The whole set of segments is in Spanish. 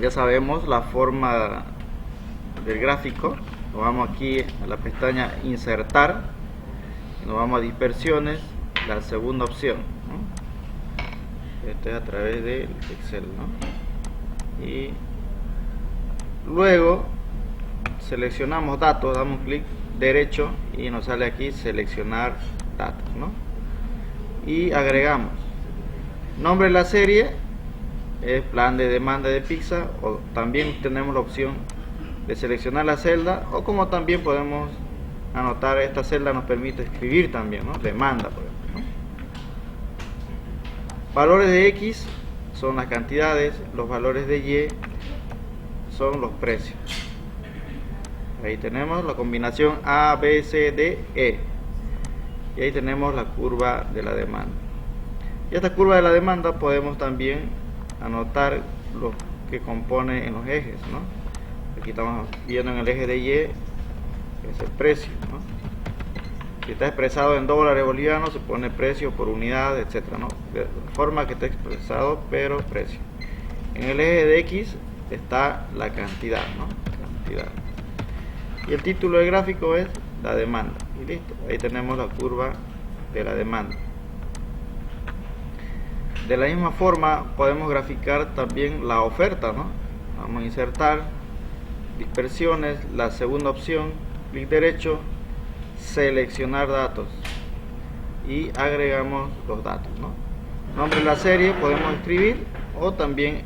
Ya sabemos la forma del gráfico. Nos vamos aquí a la pestaña insertar, nos vamos a dispersiones, la segunda opción, ¿no? Esto es a través del Excel, ¿no? Y luego seleccionamos datos, damos clic derecho y nos sale aquí seleccionar datos, ¿no? Y agregamos nombre de la serie, es plan de demanda de pizza, o también tenemos la opción de seleccionar la celda, o como también podemos anotar, esta celda nos permite escribir también, ¿no? Demanda, por ejemplo, ¿no? Valores de X son las cantidades, los valores de Y son los precios. Ahí tenemos la combinación A, B, C, D, E. Y ahí tenemos la curva de la demanda. Y esta curva de la demanda podemos también anotar lo que compone en los ejes, ¿no? Aquí estamos viendo en el eje de Y, que es el precio, ¿no? Si está expresado en dólares bolivianos, se pone precio por unidad, etcétera, ¿no? De forma que está expresado, pero precio. En el eje de X está la cantidad, ¿no? Cantidad. Y el título del gráfico es la demanda. Y listo, ahí tenemos la curva de la demanda. De la misma forma podemos graficar también la oferta, ¿no? Vamos a insertar, dispersiones, la segunda opción, clic derecho, seleccionar datos y agregamos los datos, ¿no? Nombre de la serie podemos escribir o también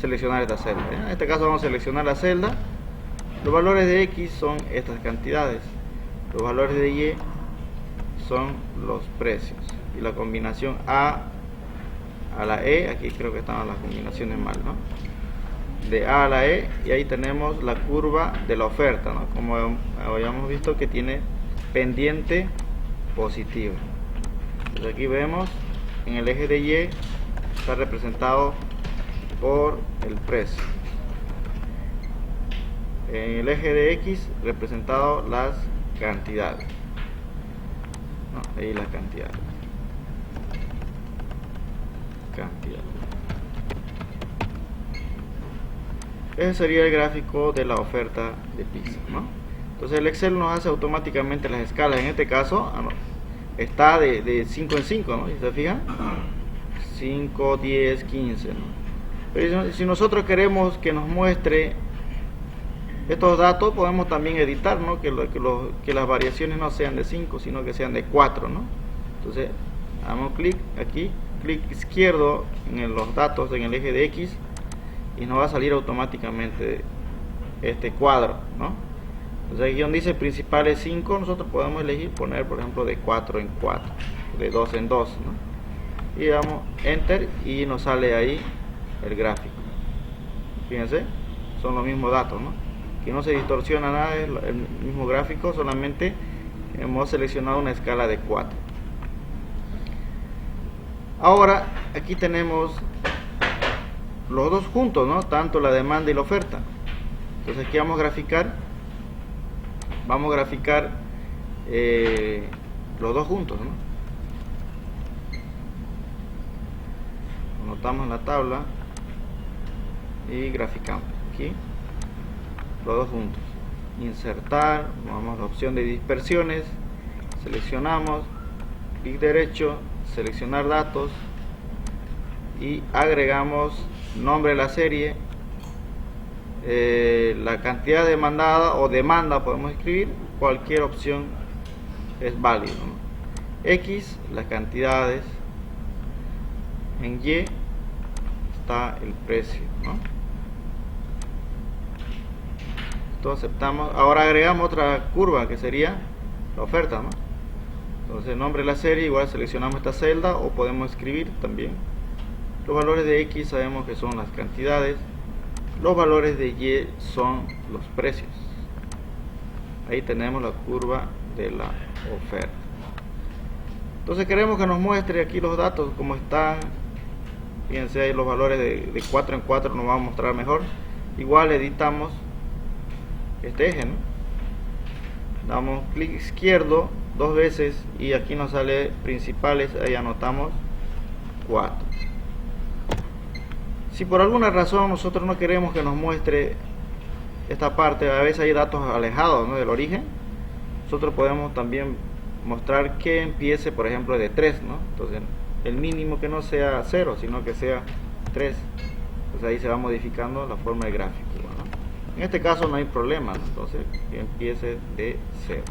seleccionar esta celda, ¿eh? En este caso vamos a seleccionar la celda. Los valores de X son estas cantidades, los valores de Y son los precios, y la combinación A a la E, aquí creo que están las combinaciones mal, ¿no? De A a la E, y ahí tenemos la curva de la oferta, ¿no? Como habíamos visto que tiene pendiente positiva. Entonces aquí vemos en el eje de Y está representado por el precio, en el eje de X representado las cantidades, ¿no? Ahí las cantidades. Ese sería el gráfico de la oferta de pizza, ¿no? Entonces el Excel nos hace automáticamente las escalas. En este caso está de 5 en 5, ¿no? ¿Se fijan? 5, 10, 15, ¿no? Pero si nosotros queremos que nos muestre estos datos, podemos también editar, ¿no? Que las variaciones no sean de 5, sino que sean de 4, ¿no? Entonces damos clic aquí, clic izquierdo en los datos en el eje de X, y nos va a salir automáticamente este cuadro, ¿no? Entonces aquí donde dice principales 5, nosotros podemos elegir poner, por ejemplo, de 4 en 4, de 2 en 2, ¿no? Y damos enter y nos sale ahí el gráfico. Fíjense, son los mismos datos, ¿no? Aquí no se distorsiona nada, es el mismo gráfico, solamente hemos seleccionado una escala de 4. Ahora aquí tenemos los dos juntos, ¿no? Tanto la demanda y la oferta. Entonces aquí vamos a graficar los dos juntos, ¿no? Anotamos en la tabla y graficamos aquí los dos juntos. Insertar, vamos a la opción de dispersiones, seleccionamos, clic derecho, seleccionar datos y agregamos nombre de la serie, la cantidad demandada o demanda, podemos escribir cualquier opción, es válido, ¿no? X, las cantidades, en Y está el precio, ¿no? Esto aceptamos. Ahora agregamos otra curva que sería la oferta, ¿no? Entonces nombre de la serie, igual seleccionamos esta celda, o podemos escribir también los valores de X, sabemos que son las cantidades, los valores de Y son los precios. Ahí tenemos la curva de la oferta. Entonces queremos que nos muestre aquí los datos como están. Fíjense ahí los valores de 4 en 4 nos va a mostrar mejor. Igual editamos este eje, ¿no? Damos clic izquierdo dos veces y aquí nos sale principales, ahí anotamos 4. Si por alguna razón nosotros no queremos que nos muestre esta parte, a veces hay datos alejados, ¿no?, del origen, nosotros podemos también mostrar que empiece, por ejemplo, de 3, ¿no? Entonces el mínimo que no sea 0, sino que sea 3. Entonces ahí se va modificando la forma del gráfico, ¿no? En este caso no hay problema, ¿no? Entonces que empiece de 0.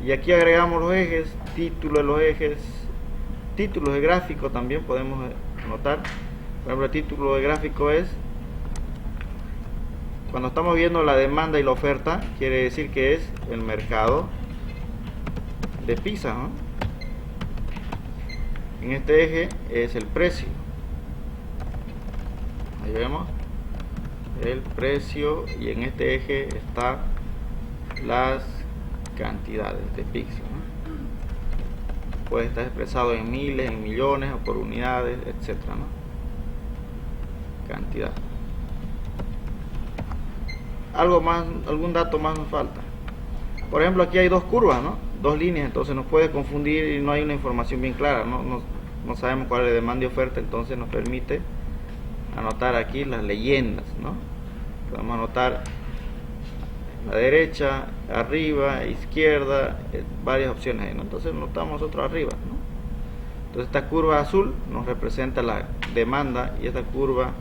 Y aquí agregamos los ejes, título de los ejes, títulos de gráfico también podemos anotar. Por ejemplo, el título de gráfico es, cuando estamos viendo la demanda y la oferta, quiere decir que es el mercado de Pisa, ¿no? En este eje es el precio. Ahí vemos el precio, y en este eje está las cantidades de píxeles, ¿no? Puede estar expresado en miles, en millones o por unidades, etcétera, ¿no? Cantidad. Algo más, algún dato más nos falta. Por ejemplo, aquí hay dos curvas, ¿no? Dos líneas, entonces nos puede confundir y no hay una información bien clara, no sabemos cuál es la demanda y oferta, entonces nos permite anotar aquí las leyendas, ¿no? Podemos anotar a la derecha, arriba, izquierda, varias opciones ahí, ¿no? Entonces notamos nosotros arriba, ¿no? Entonces esta curva azul nos representa la demanda y esta curva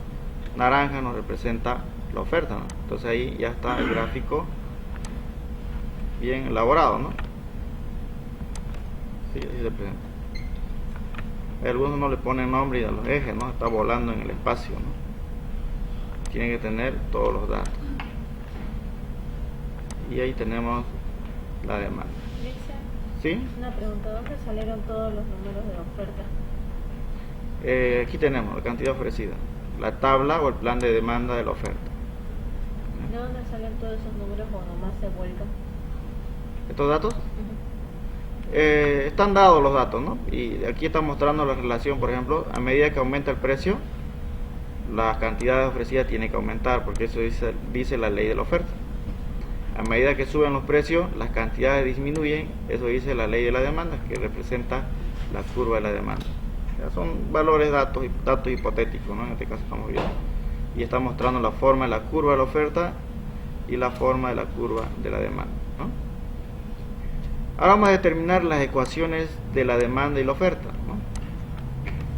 naranja nos representa la oferta, ¿no? Entonces ahí ya está el gráfico bien elaborado, ¿no? Sí, así se presenta. Algunos no le ponen nombre a los ejes, ¿no? Está volando en el espacio, ¿no? Tienen que tener todos los datos. Y ahí tenemos la demanda. ¿Sí? Una pregunta, ¿dónde salieron todos los números de oferta? Aquí tenemos la cantidad ofrecida, la tabla o el plan de demanda de la oferta. ¿De dónde salen todos esos números o nomás se vuelcan? ¿Estos datos? Están dados los datos, ¿no? Y aquí está mostrando la relación, por ejemplo, a medida que aumenta el precio, la cantidad ofrecida tiene que aumentar, porque eso dice la ley de la oferta. A medida que suben los precios, las cantidades disminuyen, eso dice la ley de la demanda, que representa la curva de la demanda. O sea, son valores, datos hipotéticos, ¿no? En este caso estamos viendo. Y está mostrando la forma de la curva de la oferta y la forma de la curva de la demanda, ¿no? Ahora vamos a determinar las ecuaciones de la demanda y la oferta, ¿no?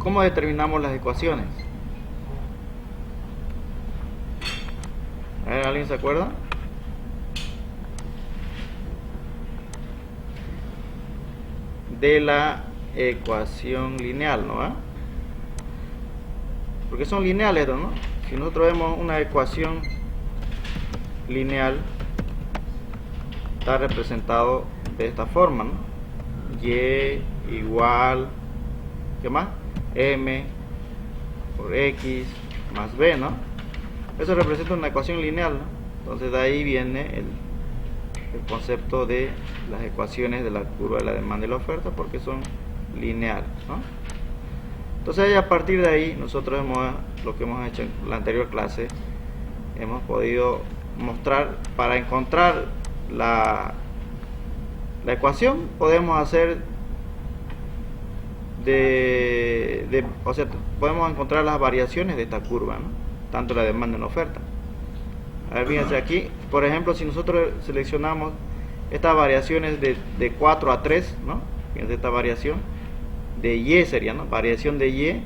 ¿Cómo determinamos las ecuaciones? A ver, ¿alguien se acuerda? De la ecuación lineal, ¿no? Porque son lineales, ¿no? Si nosotros vemos una ecuación lineal, está representado de esta forma, ¿no? Y igual, ¿qué más? M por X más B, ¿no? Eso representa una ecuación lineal, ¿no? Entonces de ahí viene el concepto de las ecuaciones de la curva de la demanda y la oferta, porque son lineales, ¿no? Entonces a partir de ahí nosotros lo que hemos hecho en la anterior clase, hemos podido mostrar, para encontrar la ecuación podemos hacer o sea, podemos encontrar las variaciones de esta curva, ¿no? Tanto la demanda y la oferta. A ver, fíjense aquí, por ejemplo, si nosotros seleccionamos estas variaciones de 4 a 3, ¿no? Fíjense, esta variación de Y sería, ¿no? Variación de Y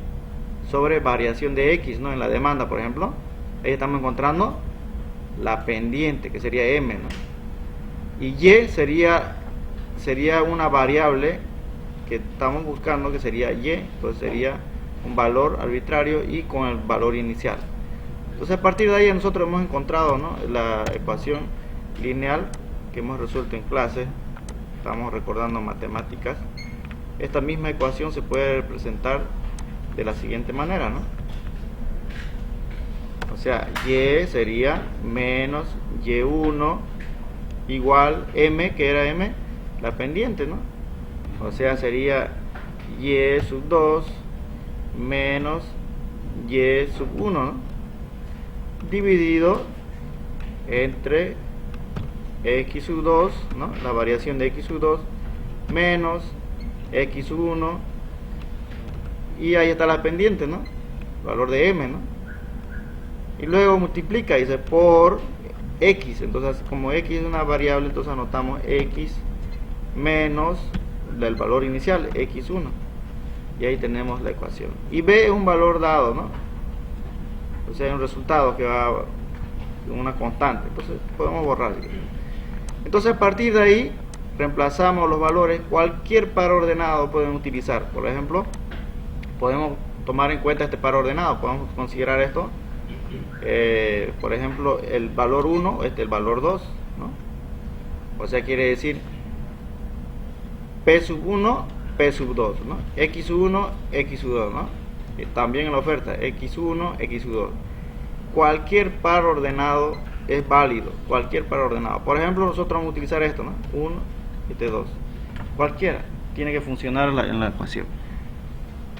sobre variación de X, ¿no? En la demanda, por ejemplo, ahí estamos encontrando la pendiente, que sería M, ¿no? Y Y sería una variable que estamos buscando, que sería Y, entonces sería un valor arbitrario y con el valor inicial. Entonces a partir de ahí nosotros hemos encontrado, ¿no?, la ecuación lineal que hemos resuelto en clase. Estamos recordando matemáticas. Esta misma ecuación se puede representar de la siguiente manera, ¿no? O sea, Y sería menos Y1 igual M, que era M, la pendiente, ¿no? O sea, sería Y sub 2 menos Y sub 1, ¿no? Dividido entre X sub 2, ¿no? La variación de X sub 2 menos X sub 1, y ahí está la pendiente, ¿no? valor de m, ¿no? Y luego multiplica, dice, por x. Entonces, como x es una variable, entonces anotamos x menos del valor inicial, x1. Y ahí tenemos la ecuación. Y b es un valor dado, ¿no? O sea, hay un resultado que va en una constante. Entonces, podemos borrar. Entonces, a partir de ahí, reemplazamos los valores. Cualquier par ordenado pueden utilizar. Por ejemplo, podemos tomar en cuenta este par ordenado. Podemos considerar esto. Por ejemplo, el valor 1, el valor 2, ¿no? O sea, quiere decir P sub 1, P sub 2, ¿no? X1, X2, ¿no? También en la oferta, X1, X2. Cualquier par ordenado es válido, cualquier par ordenado. Por ejemplo, nosotros vamos a utilizar esto, ¿no? 1, este 2. Cualquiera tiene que funcionar en la ecuación.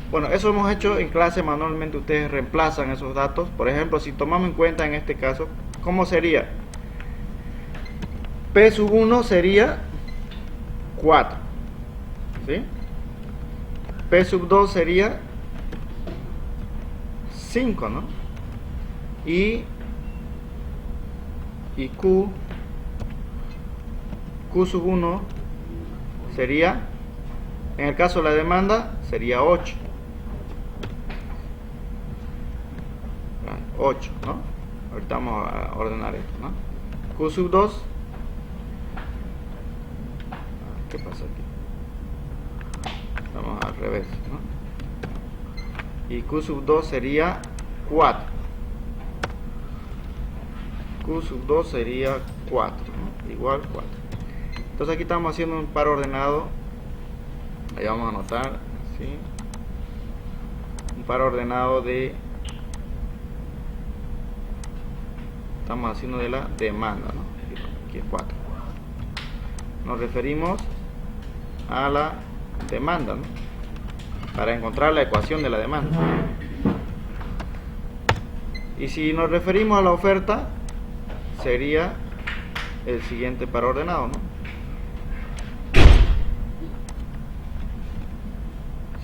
Bueno, eso hemos hecho en clase manualmente. Ustedes reemplazan esos datos. Por ejemplo, si tomamos en cuenta en este caso, ¿cómo sería? P sub 1 sería 4, ¿sí? P sub 2 sería 5, ¿no? Y Q sub 1 sería, en el caso de la demanda, sería 8. 8, ¿no? Ahorita vamos a ordenar esto, ¿no? Q sub 2. ¿Qué pasa aquí? Vamos al revés, ¿no? Y Q sub 2 sería 4. Q sub 2 sería 4, ¿no? Igual 4. Entonces aquí estamos haciendo un par ordenado. Ahí vamos a anotar, ¿sí? Un par ordenado de... Estamos haciendo de la demanda, ¿no? Aquí es 4. Nos referimos a la demanda, ¿no? Para encontrar la ecuación de la demanda. Y si nos referimos a la oferta, sería el siguiente par ordenado, ¿no?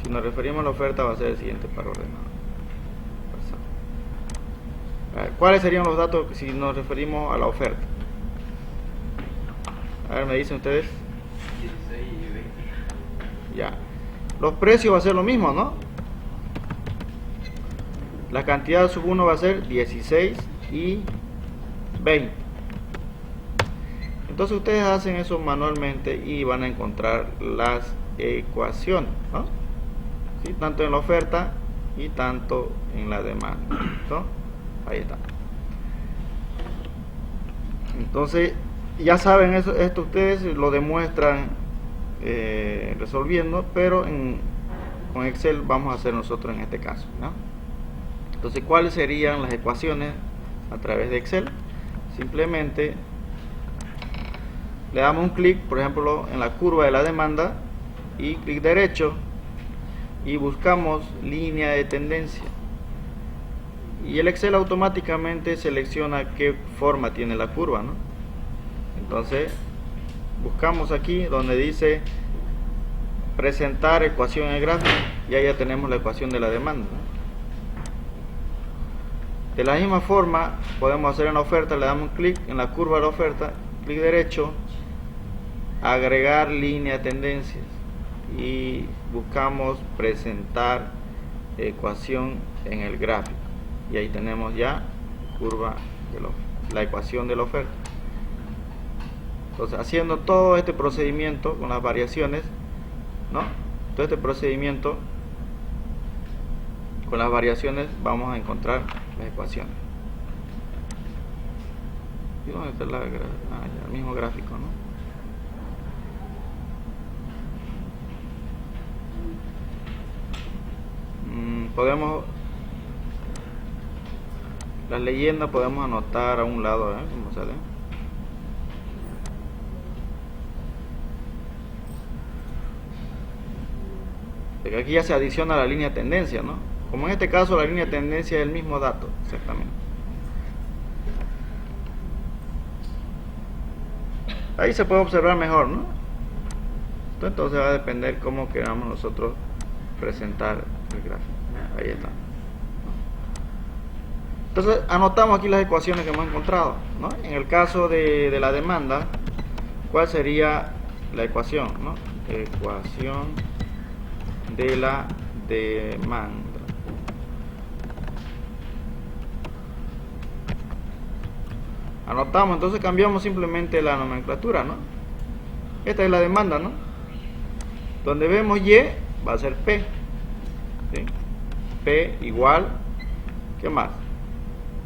Si nos referimos a la oferta, va a ser el siguiente par ordenado. ¿Cuáles serían los datos si nos referimos a la oferta? A ver, me dicen ustedes. 16 y 20. Ya. Los precios va a ser lo mismo, ¿no? La cantidad sub 1 va a ser 16 y 20. Entonces ustedes hacen eso manualmente y van a encontrar las ecuaciones, ¿no? ¿Sí? Tanto en la oferta y tanto en la demanda, ¿no? Ahí está. Entonces ya saben eso, esto ustedes lo demuestran resolviendo, pero con Excel vamos a hacer nosotros en este caso, ¿no? Entonces, ¿cuáles serían las ecuaciones a través de Excel? Simplemente le damos un clic, por ejemplo, en la curva de la demanda y clic derecho y buscamos línea de tendencia. Y el Excel automáticamente selecciona qué forma tiene la curva, ¿no? Entonces buscamos aquí donde dice presentar ecuación en el gráfico y ahí ya tenemos la ecuación de la demanda, ¿no? De la misma forma podemos hacer en la oferta, le damos un clic en la curva de la oferta, clic derecho, agregar línea de tendencias y buscamos presentar ecuación en el gráfico. Y ahí tenemos ya curva de la ecuación de la oferta. Entonces, haciendo todo este procedimiento con las variaciones, ¿no? Todo este procedimiento con las variaciones vamos a encontrar las ecuaciones. ¿Y dónde está ya, el mismo gráfico, ¿no? Podemos... Las leyendas podemos anotar a un lado, ¿cómo sale? Porque aquí ya se adiciona la línea de tendencia, ¿no? Como en este caso la línea de tendencia es el mismo dato, exactamente. Ahí se puede observar mejor, ¿no? Entonces va a depender cómo queramos nosotros presentar el gráfico. Ahí está. Entonces anotamos aquí las ecuaciones que hemos encontrado, ¿no? En el caso de la demanda, ¿cuál sería la ecuación, ¿no? Ecuación de la demanda. Anotamos, entonces cambiamos simplemente la nomenclatura, ¿no? Esta es la demanda, ¿no? Donde vemos Y va a ser P, ¿sí? P igual, ¿qué más?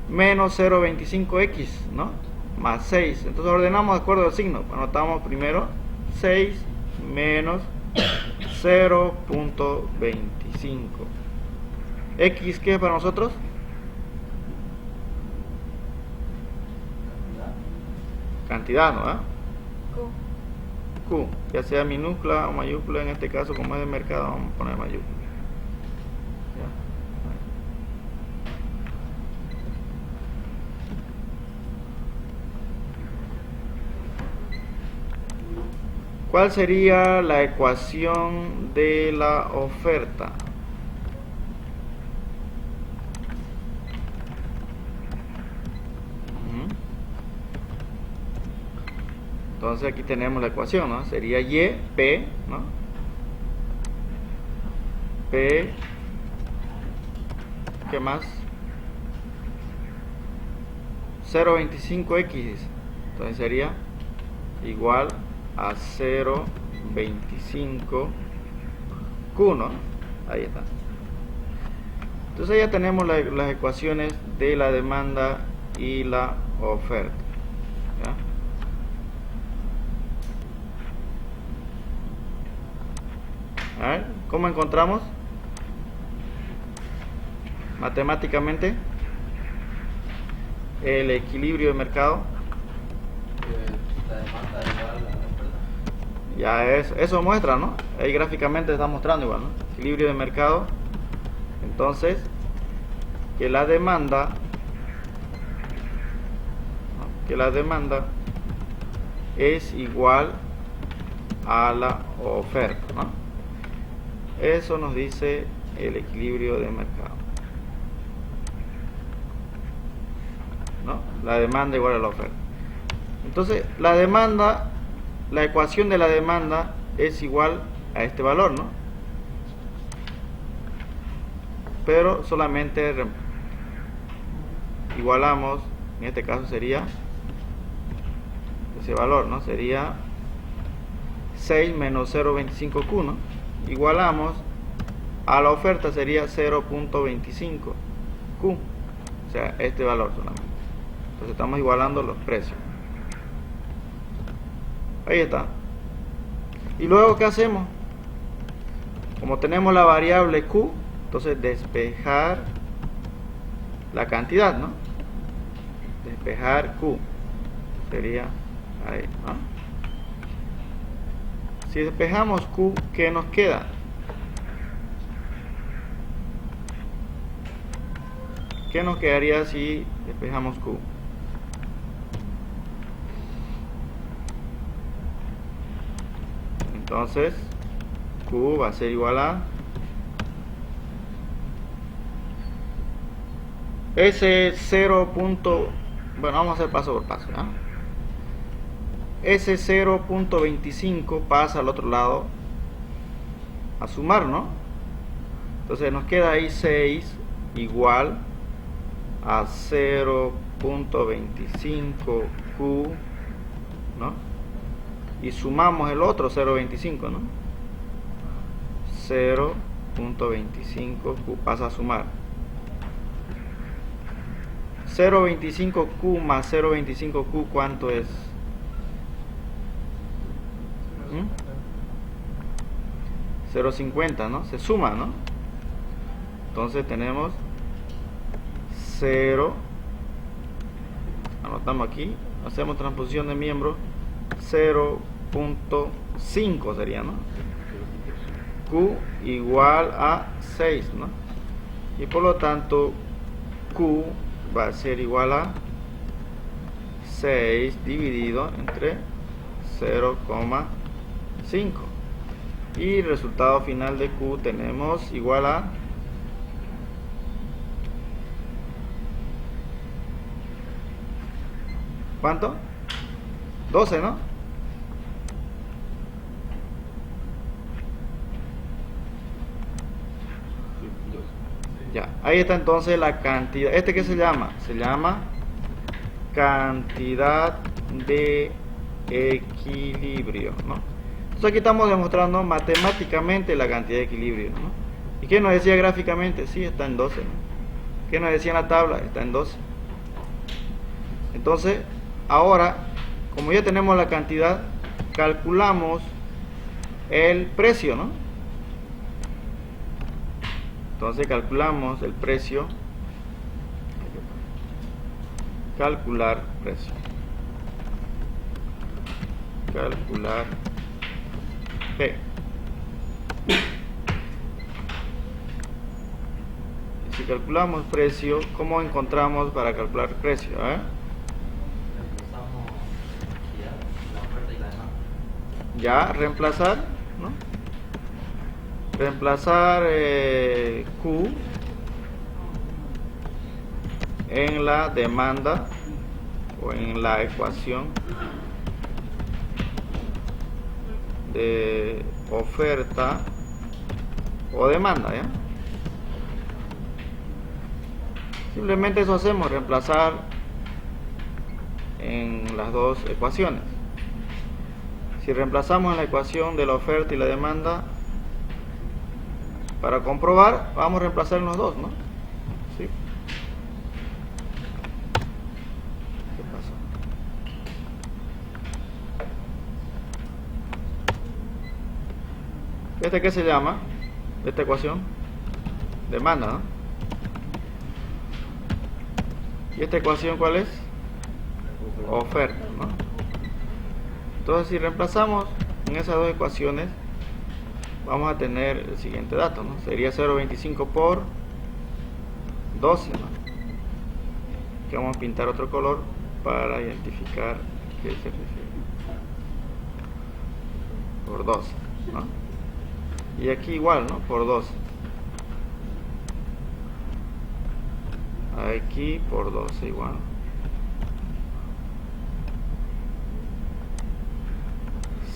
Menos 0.25x, ¿no? Más 6. Entonces ordenamos de acuerdo al signo. Anotamos primero 6 menos 0.25. X, ¿qué es para nosotros? Cantidad, ¿no? Q, ya sea minúscula o mayúscula, en este caso como es de mercado vamos a poner mayúscula. ¿Ya? ¿Cuál sería la ecuación de la oferta? Entonces aquí tenemos la ecuación, ¿no? Sería Y, P, ¿no? P, ¿qué más? 0.25x, entonces sería igual a 0.25 Q, ¿no? Ahí está. Entonces ya tenemos las ecuaciones de la demanda y la oferta, ¿ya? A ver, ¿cómo encontramos matemáticamente el equilibrio de mercado? La demanda igual a la oferta. Ya eso muestra, ¿no? Ahí gráficamente está mostrando igual, ¿no? Equilibrio de mercado. Entonces, que la demanda, ¿no? Que la demanda es igual a la oferta, ¿no? Eso nos dice el equilibrio de mercado, ¿no? La demanda igual a la oferta. Entonces, la demanda, la ecuación de la demanda es igual a este valor, ¿no? Pero solamente igualamos, en este caso sería ese valor, ¿no? Sería 6 menos 0.25Q, ¿no? Igualamos a la oferta sería 0.25Q, o sea, este valor solamente. Entonces estamos igualando los precios. Ahí está. Y luego, ¿qué hacemos? Como tenemos la variable Q, entonces despejar la cantidad, ¿no? Despejar Q sería ahí, ¿no? Si despejamos Q, ¿qué nos queda? ¿Qué nos quedaría si despejamos Q? Entonces, Q va a ser igual a ese 0. Bueno, vamos a hacer paso por paso, ¿no? Ese 0.25 pasa al otro lado a sumar, ¿no? Entonces nos queda ahí 6 igual a 0.25Q, ¿no? Y sumamos el otro 0.25, ¿no? 0.25Q pasa a sumar. 0.25Q más 0.25Q, ¿cuánto es? 0.50, ¿no? Se suma, ¿no? Entonces tenemos 0, anotamos aquí, hacemos transposición de miembro, 0.5 sería, ¿no? Q igual a 6, ¿no? Y por lo tanto Q va a ser igual a 6 dividido entre 0,5. Y el resultado final de Q tenemos igual a ¿Cuánto? 12, ¿no? Ya, ahí está entonces la cantidad. ¿Este qué se llama? Se llama cantidad de equilibrio, ¿no? Entonces aquí estamos demostrando matemáticamente la cantidad de equilibrio, ¿no? ¿Y qué nos decía gráficamente? Sí, está en 12, ¿no? ¿Qué nos decía en la tabla? Está en 12. Entonces, ahora, como ya tenemos la cantidad, calculamos el precio, ¿no? Entonces calculamos el precio. Calcular precio. Calcular P. Si calculamos precio, ¿cómo encontramos para calcular precio? Reemplazamos la oferta y la demanda. Ya, reemplazar, ¿no? Reemplazar Q en la demanda o en la ecuación de oferta o demanda, ¿ya? Simplemente eso hacemos, reemplazar en las dos ecuaciones. Si reemplazamos en la ecuación de la oferta y la demanda, para comprobar, vamos a reemplazar en los dos, ¿no? ¿Sí? ¿Qué pasó? ¿Este qué se llama? Esta ecuación, demanda, ¿no? ¿Y esta ecuación cuál es? Oferta, ¿no? Entonces, si reemplazamos en esas dos ecuaciones, vamos a tener el siguiente dato, ¿no? Sería 0.25 por 12, ¿no? Que vamos a pintar otro color para identificar qué se refiere. Por 12, ¿no? Y aquí igual, ¿no? Por 12. Aquí por 12 igual.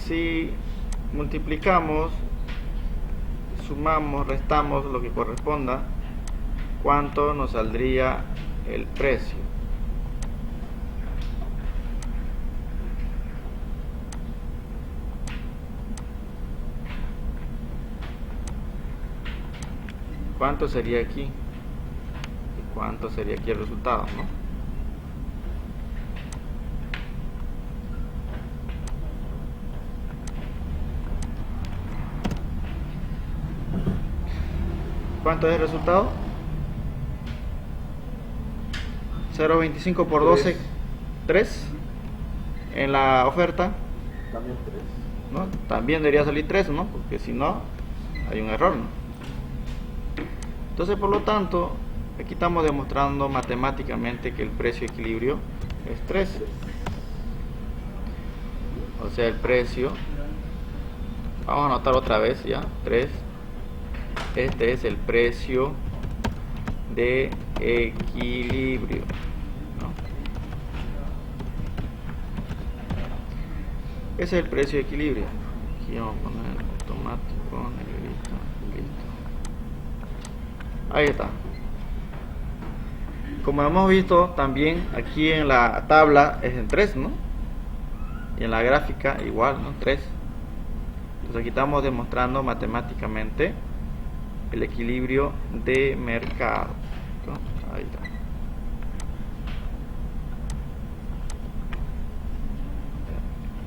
Si multiplicamos, sumamos, restamos lo que corresponda, ¿cuánto nos saldría el precio? ¿Cuánto sería aquí? ¿Y cuánto sería aquí el resultado, no? ¿Cuánto es el resultado? 0.25 por 12, 3. En la oferta, También 3. ¿no? También debería salir 3, ¿no? Porque si no, hay un error, ¿no? Entonces, por lo tanto, aquí estamos demostrando matemáticamente que el precio de equilibrio es 3. O sea, el precio, vamos a anotar otra vez ya, 3. Este es el precio de equilibrio, ¿no? Ese es el precio de equilibrio. Aquí vamos a poner automático, negrita, listo. Ahí está. Como hemos visto también aquí en la tabla es en 3, ¿no? Y en la gráfica igual, ¿no? 3. Entonces aquí estamos demostrando matemáticamente el equilibrio de mercado, ¿no? Ahí está.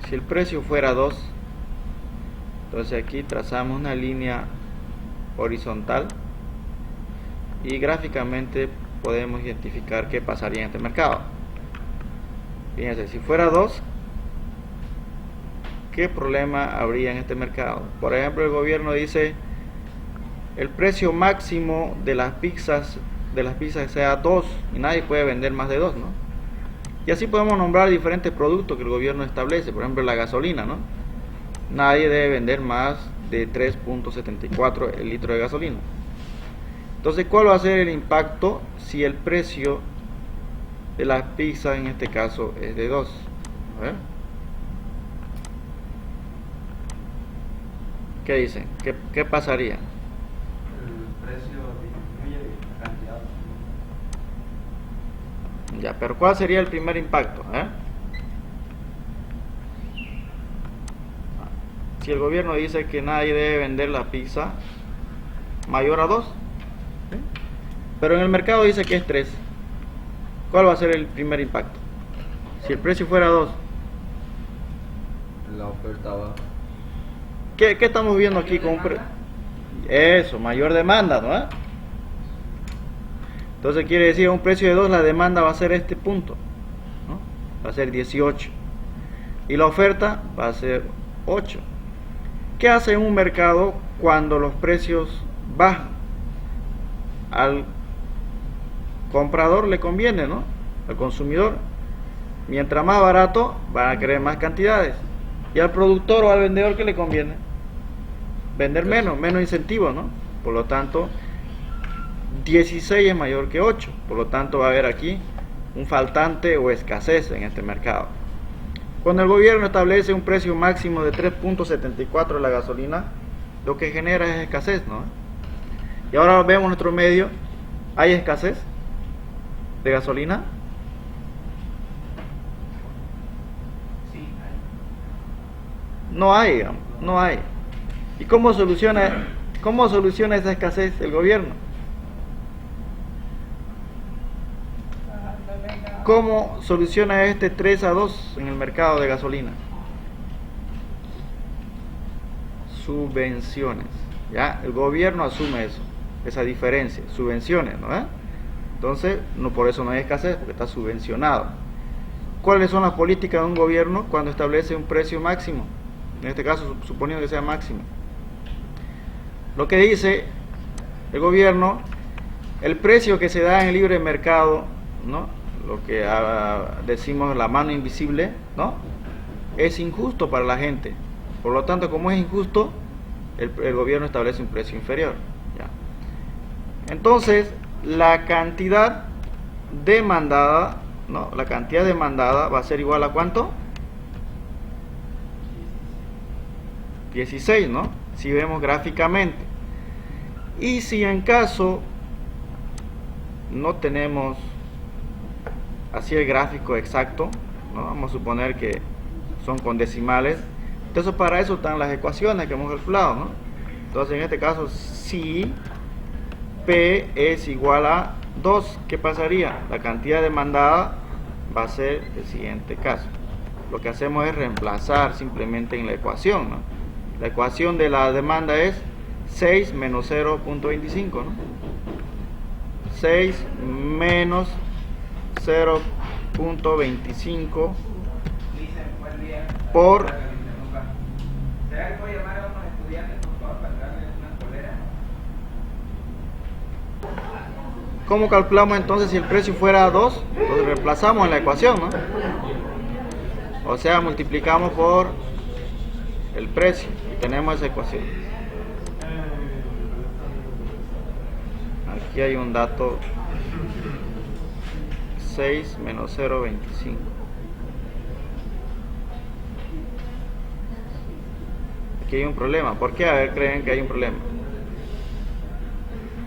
Si el precio fuera 2, entonces aquí trazamos una línea horizontal y gráficamente podemos identificar qué pasaría en este mercado. Fíjense, si fuera 2, ¿qué problema habría en este mercado? Por ejemplo, el gobierno dice el precio máximo de las pizzas sea 2 y nadie puede vender más de 2, ¿no? Y así podemos nombrar diferentes productos que el gobierno establece. Por ejemplo, la gasolina, ¿no? Nadie debe vender más de 3.74 el litro de gasolina. Entonces, ¿cuál va a ser el impacto si el precio de la pizza en este caso es de 2. A ver. ¿Qué dicen? ¿Qué pasaría? El precio disminuye y la cantidad. Ya, pero ¿cuál sería el primer impacto? Si el gobierno dice que nadie debe vender la pizza mayor a 2, ¿sí? Pero en el mercado dice que es 3, ¿cuál va a ser el primer impacto? Si el precio fuera 2, La oferta baja. ¿qué estamos viendo aquí con un Eso, mayor demanda, ¿no? Entonces quiere decir, a un precio de 2 la demanda va a ser este punto, ¿no? Va a ser 18 y la oferta va a ser 8. ¿Qué hace en un mercado cuando los precios bajan? Al comprador le conviene, ¿no? Al consumidor, mientras más barato van a querer más cantidades, y al productor o al vendedor, ¿qué le conviene? Vender menos incentivo, ¿no? Por lo tanto 16 es mayor que 8, por lo tanto va a haber aquí un faltante o escasez en este mercado. Cuando el gobierno establece un precio máximo de 3.74 de la gasolina, lo que genera es escasez, ¿no? Y ahora vemos nuestro medio, ¿hay escasez de gasolina? Sí, No hay, digamos, no hay. ¿Y cómo soluciona esa escasez el gobierno? ¿Cómo soluciona este 3-2 en el mercado de gasolina? Subvenciones. ¿Ya? El gobierno asume eso, esa diferencia, subvenciones, ¿no? Entonces, no, por eso no hay escasez, porque está subvencionado. ¿Cuáles son las políticas de un gobierno cuando establece un precio máximo? En este caso, suponiendo que sea máximo. Lo que dice el gobierno, el precio que se da en el libre mercado, ¿no? Lo que decimos la mano invisible, ¿no? Es injusto para la gente. Por lo tanto, como es injusto, el gobierno establece un precio inferior. ¿Ya? Entonces, la cantidad demandada, ¿no? La cantidad demandada va a ser igual a ¿cuánto? 16, ¿no? Si vemos gráficamente. Y si en caso no tenemos así el gráfico exacto, ¿no? Vamos a suponer que son con decimales, entonces para eso están las ecuaciones que hemos calculado, ¿no? Entonces en este caso, si P es igual a 2, ¿qué pasaría? La cantidad demandada va a ser el siguiente caso. Lo que hacemos es reemplazar simplemente en la ecuación, ¿no? La ecuación de la demanda es 6 menos 0.25, ¿no? 6 menos 0.25 por... ¿Será que puedo llamar a unos estudiantes, por favor, para darles unas poleras? ¿Cómo calculamos entonces si el precio fuera 2? Entonces reemplazamos en la ecuación, ¿no? O sea, multiplicamos por el precio y tenemos esa ecuación. Aquí hay un dato 6 menos 0.25. Aquí hay un problema. ¿Por qué? A ver, creen que hay un problema.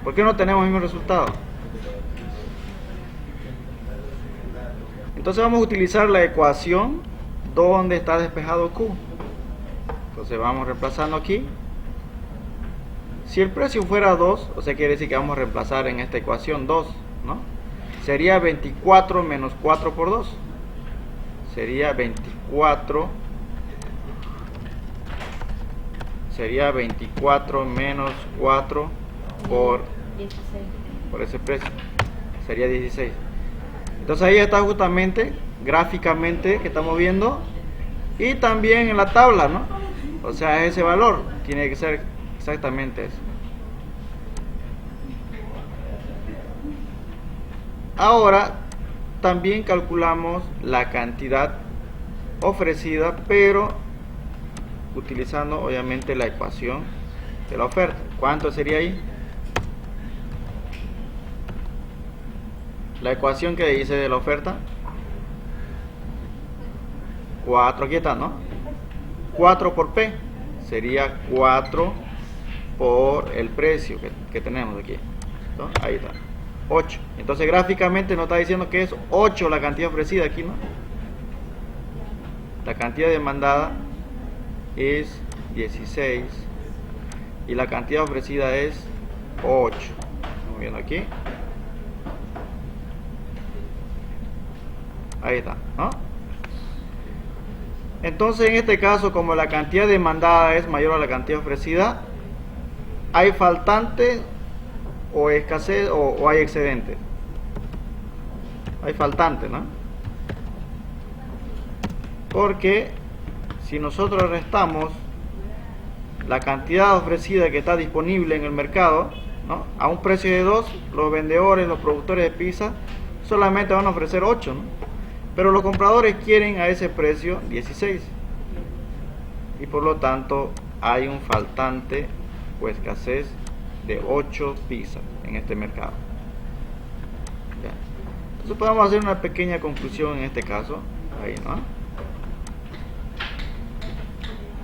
¿Por qué no tenemos el mismo resultado? Entonces vamos a utilizar la ecuación donde está despejado Q. Entonces vamos reemplazando aquí. Si el precio fuera 2, o sea, quiere decir que vamos a reemplazar en esta ecuación 2, ¿no? Sería 24 menos 4 por 2. Sería 24. Sería 24 menos 4 por 16. Por ese precio. Sería 16. Entonces ahí está justamente, gráficamente, que estamos viendo. Y también en la tabla, ¿no? O sea, ese valor tiene que ser exactamente eso. Ahora también calculamos la cantidad ofrecida, pero utilizando obviamente la ecuación de la oferta. ¿Cuánto sería ahí? La ecuación que dice de la oferta, 4, aquí está, ¿no? 4 por P sería 4 por el precio que tenemos aquí, ¿no? Ahí está, 8. Entonces gráficamente nos está diciendo que es 8 la cantidad ofrecida aquí, ¿no? La cantidad demandada es 16 y la cantidad ofrecida es 8. Estamos viendo aquí. Ahí está, ¿no? Entonces en este caso, como la cantidad demandada es mayor a la cantidad ofrecida, ¿hay faltante o escasez o hay excedente? Hay faltante, ¿no? Porque si nosotros restamos la cantidad ofrecida que está disponible en el mercado, ¿no?, a un precio de 2, los vendedores, los productores de pizza solamente van a ofrecer 8, ¿no? Pero los compradores quieren a ese precio 16 y por lo tanto hay un faltante o escasez de 8 pizzas en este mercado. Ya. Entonces podemos hacer una pequeña conclusión en este caso. Ahí, ¿no?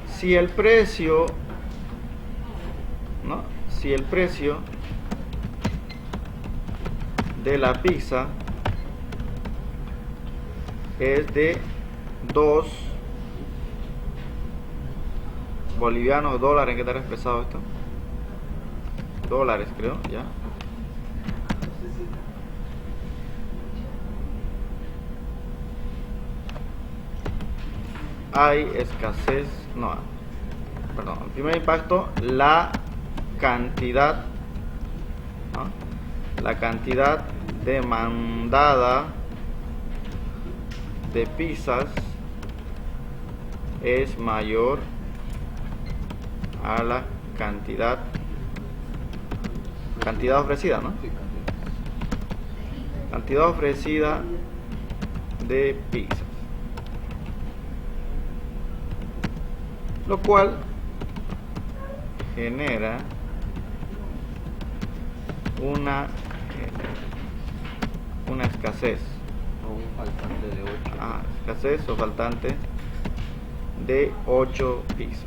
Si el precio, ¿no?, si el precio de la pizza es de 2 bolivianos, dólares, ¿en qué está expresado esto? Dólares, creo, ya. Hay escasez, no, perdón, el primer impacto, la cantidad, ¿no?, la cantidad demandada de pizzas es mayor a la cantidad ofrecida, ¿no? Cantidad ofrecida de pizzas, lo cual genera una escasez O un faltante de 8. escasez o faltante de 8 pizzas.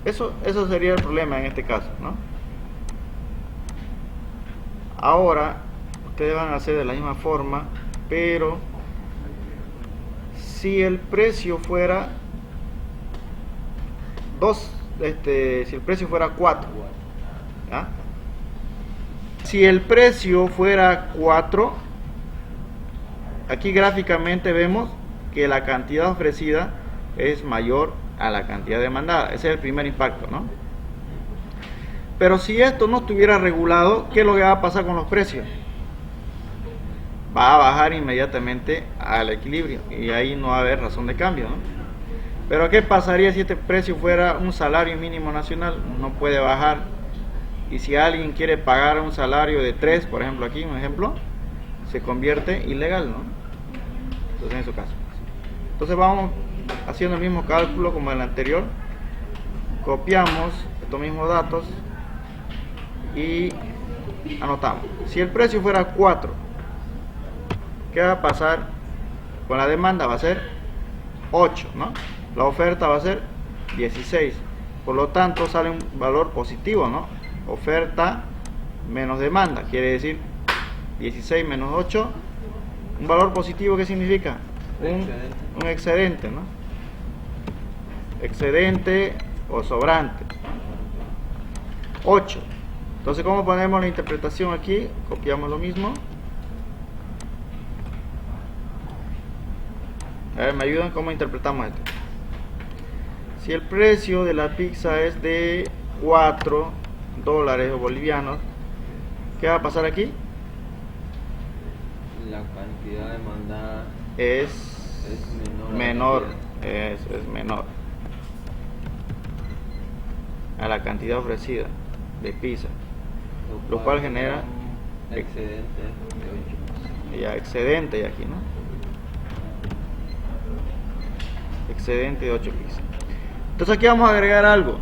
Eso sería el problema en este caso, ¿no? Ahora ustedes van a hacer de la misma forma, pero si el precio fuera 2, si el precio fuera 4, ¿ya? Si el precio fuera 4, aquí gráficamente vemos que la cantidad ofrecida es mayor a la cantidad demandada. Ese es el primer impacto, ¿no? Pero si esto no estuviera regulado, ¿qué es lo que va a pasar con los precios? Va a bajar inmediatamente al equilibrio y ahí no va a haber razón de cambio, ¿no? Pero ¿qué pasaría si este precio fuera un salario mínimo nacional? No puede bajar. Y si alguien quiere pagar un salario de 3, por ejemplo, aquí un ejemplo, se convierte ilegal, ¿no? Entonces en su caso. Entonces vamos haciendo el mismo cálculo como el anterior. Copiamos estos mismos datos y anotamos. Si el precio fuera 4, ¿qué va a pasar con la demanda? Va a ser 8, ¿no? La oferta va a ser 16. Por lo tanto sale un valor positivo, ¿no? Oferta menos demanda, quiere decir 16 menos 8, un valor positivo. ¿Qué significa? Un excedente, ¿no? Excedente o sobrante. 8. Entonces, ¿cómo ponemos la interpretación aquí? Copiamos lo mismo. A ver, ¿me ayudan? ¿Cómo interpretamos esto? Si el precio de la pizza es de 4 dólares o bolivianos, ¿qué va a pasar aquí? La cantidad demandada Es menor, es menor a la cantidad ofrecida de pizza, lo cual genera excedente de 8. ya excedente aquí, ¿no? Excedente de 8 pizzas. Entonces aquí vamos a agregar algo.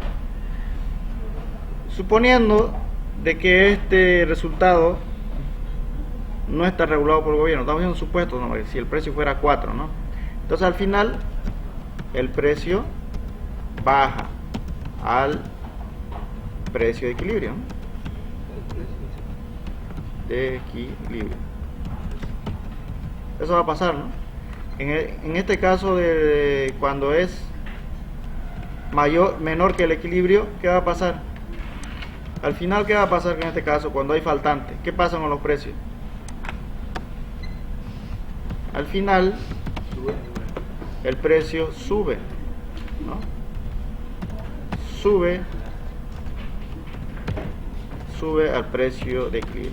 Suponiendo de que este resultado no está regulado por el gobierno. Estamos viendo un supuesto, ¿no? Si el precio fuera 4, ¿no? Entonces al final el precio baja al precio de equilibrio, ¿no? De equilibrio. Eso va a pasar, ¿no? En este caso de cuando es menor que el equilibrio, ¿qué va a pasar? Al final, ¿qué va a pasar en este caso cuando hay faltante? ¿Qué pasa con los precios? Al final el precio sube, ¿no? Sube al precio de equilibrio.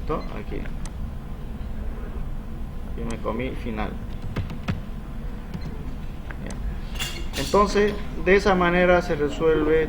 ¿Esto? Aquí me comí final. Entonces, de esa manera se resuelve